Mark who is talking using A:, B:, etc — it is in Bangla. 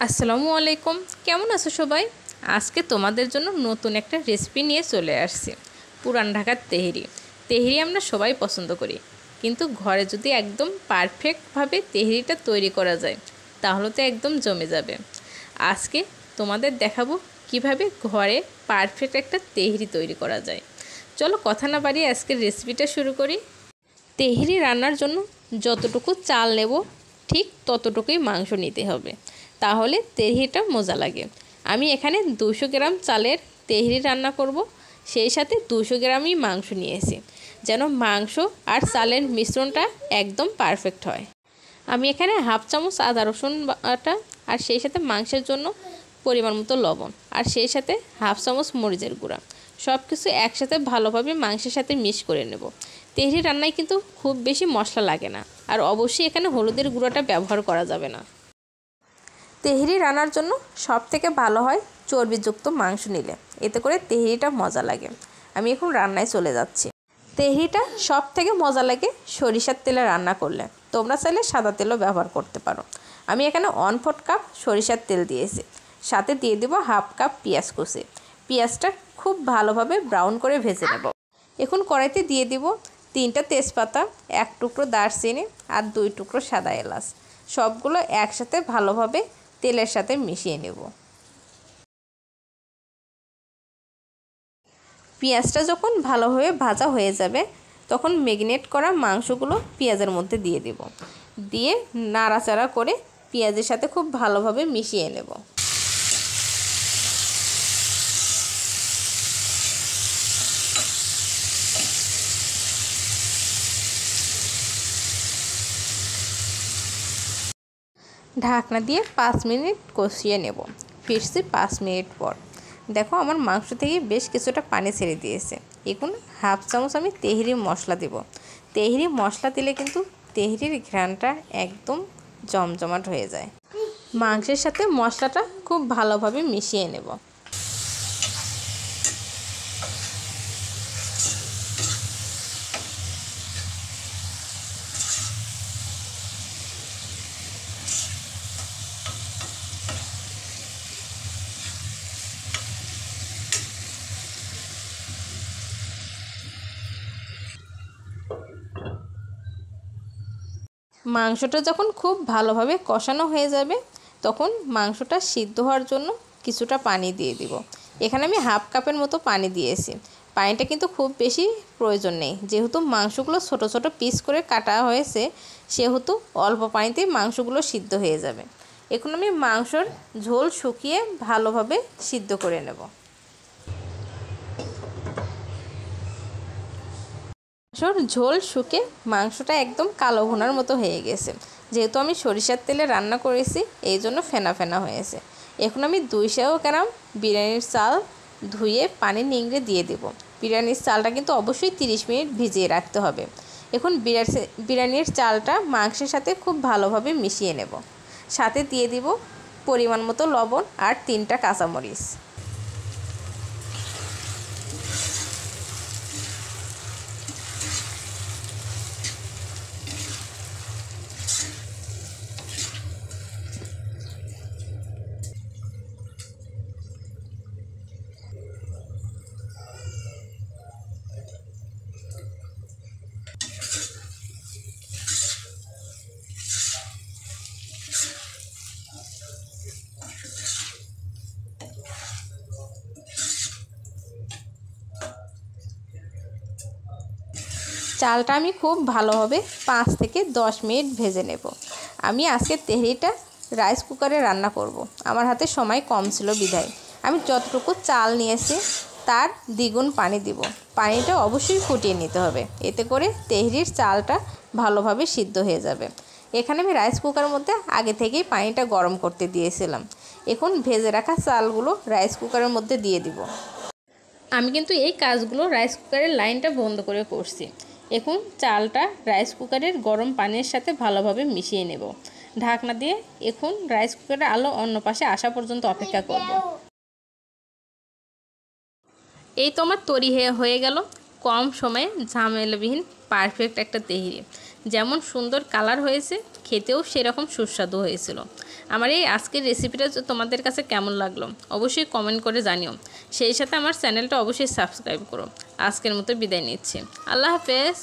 A: আসসালামু আলাইকুম, কেমন আছো সবাই? আজকে তোমাদের জন্য নতুন একটা রেসিপি নিয়ে চলে আসছি। পুরান ঢাকার তেহেরি। তেহেরি আমরা সবাই পছন্দ করি, কিন্তু ঘরে যদি একদম পারফেক্টভাবে তেহেরিটা তৈরি করা যায় তাহলে তো একদম জমে যাবে। আজকে তোমাদের দেখাবো কিভাবে ঘরে পারফেক্ট একটা তেহেরি তৈরি করা যায়। চলো কথা না বাড়িয়ে আজকের রেসিপিটা শুরু করি। তেহেরি রান্নার জন্য যতটুকু চাল নেব ঠিক ততটুকুই মাংস নিতে হবে, তাহলে তেহেরিটা মজা লাগে। আমি এখানে 200 গ্রাম চালের তেহেরি রান্না করব, সেই সাথে 200 গ্রামই মাংস নিয়েছি, যেন মাংস আর চালের মিশ্রণটা একদম পারফেক্ট হয়। আমি এখানে হাফ চামচ আদা রসুন বাটা, আর সেই সাথে মাংসের জন্য পরিমাণ মতো লবণ, আর সেই সাথে হাফ চামচ মরিচের গুঁড়া, সব কিছু একসাথে ভালোভাবে মাংসের সাথে মিক্স করে নেব। তেহেরি রান্নায় কিন্তু খুব বেশি মশলা লাগে না, আর অবশ্যই এখানে হলুদের গুঁড়োটা ব্যবহার করা যাবে না। তেহেরি রান্নার জন্য সবথেকে ভালো হয় চর্বিযুক্ত মাংস নিলে, এতে করে তেহেরিটা মজা লাগে। আমি এখন রান্নায় চলে যাচ্ছি। তেহেরিটা সবথেকে মজা লাগে সরিষার তেলে রান্না করলে, তোমরা চাইলে সাদা তেলও ব্যবহার করতে পারো। আমি এখানে 1/4 কাপ সরিষার তেল দিয়েছি, সাথে দিয়ে দেবো হাফ কাপ পেঁয়াজ কুচি। পেঁয়াজটা খুব ভালোভাবে ব্রাউন করে ভেজে নেব। এখন কড়াইতে দিয়ে দিব 3টা তেজপাতা, 1 টুকরো দারচিনি আর 2 টুকরো সাদা এলাচ। সবগুলো একসাথে ভালোভাবে তেলের সাথে মিশিয়ে নেব। পেঁয়াজটা যখন ভালোভাবে ভাজা হয়ে যাবে তখন ম্যারিনেট করা মাংসগুলো পেঁয়াজের মধ্যে দিয়ে দেব, দিয়ে নাড়াচাড়া করে পেঁয়াজের সাথে খুব ভালোভাবে মিশিয়ে নেব। ঢাকনা দিয়ে 5 মিনিট কষিয়ে নেব। ফিরছি 5 মিনিট পর। দেখো আমার মাংস থেকে বেশ কিছুটা পানি ছেড়ে দিয়েছে। এখন হাফ চামচ আমি তেহেরি মশলা দেব। তেহেরি মশলা দিলে কিন্তু তেহেরির ঘ্রাণটা একদম জমজমাট হয়ে যায়। মাংসের সাথে মশলাটা খুব ভালোভাবে মিশিয়ে নেব। মাংসটা যখন খুব ভালোভাবে কষানো হয়ে যাবে তখন মাংসটা সিদ্ধ হওয়ার জন্য কিছুটা পানি দিয়ে দিব। এখানে আমি হাফ কাপের মতো পানি দিয়েছি। পানিটা কিন্তু খুব বেশি প্রয়োজন নেই, যেহেতু মাংসগুলো ছোট ছোট পিস করে কাটা হয়েছে, সেহেতু অল্প পানিতেই মাংসগুলো সিদ্ধ হয়ে যাবে। এখন আমি মাংসর ঝোল শুকিয়ে ভালোভাবে সিদ্ধ করে নেব। মাংসর ঝোল শুকে মাংসটা একদম কালো ভুনার মতো হয়ে গেছে। যেহেতু আমি সরিষার তেলে রান্না করেছি এই জন্য ফেনা ফেনা হয়েছে। এখন আমি 200 গ্রাম বিরিয়ানির চাল ধুয়ে পানি নিংড়ে দিয়ে দেব। বিরিয়ানির চালটা কিন্তু অবশ্যই 30 মিনিট ভিজিয়ে রাখতে হবে। এখন বিরিয়ানির চালটা মাংসের সাথে খুব ভালোভাবে মিশিয়ে নেব। সাথে দিয়ে দিব পরিমাণ মতো লবণ আর 3টা কাঁচামরিচ। চালটা আমি খুব ভালোভাবে 5 থেকে 10 মিনিট ভেজে নেব। আমি আজকে তেহেরিটা রাইস কুকারে রান্না করব। আমার হাতে সময় কম ছিল বিধায় আমি যতটুকু চাল নিয়েছি তার দ্বিগুণ পানি দিব। পানিটা অবশ্যই ফুটিয়ে নিতে হবে, এতে করে তেহেরির চালটা ভালোভাবে সিদ্ধ হয়ে যাবে। এখানে আমি রাইস কুকারের মধ্যে আগে থেকেই পানিটা গরম করতে দিয়েছিলাম। এখন ভেজে রাখা চালগুলো রাইস কুকারের মধ্যে দিয়ে দিব। আমি কিন্তু এই কাজগুলো রাইস কুকারের লাইনটা বন্ধ করে করছি। এখন চালটা রাইস কুকারের গরম পানির সাথে ভালোভাবে মিশিয়ে নেব। ঢাকনা দিয়ে এখন রাইস কুকারের আলো অন্য পাশে আসা পর্যন্ত অপেক্ষা করব। এই তো আমার তৈরি হয়ে গেল কম সময়ে ঝামেলাবিহীন পারফেক্ট একটা তেহেরি। যেমন সুন্দর কালার হয়েছে, খেতেও সেরকম সুস্বাদু হয়েছিল। আমার এই আজকের রেসিপিটা তোমাদের কাছে কেমন লাগলো অবশ্যই কমেন্ট করে জানিও। সেই সাথে আমার চ্যানেলটা অবশ্যই সাবস্ক্রাইব করো। আজকের মতো বিদায় নিচ্ছি। আল্লাহ হাফেজ।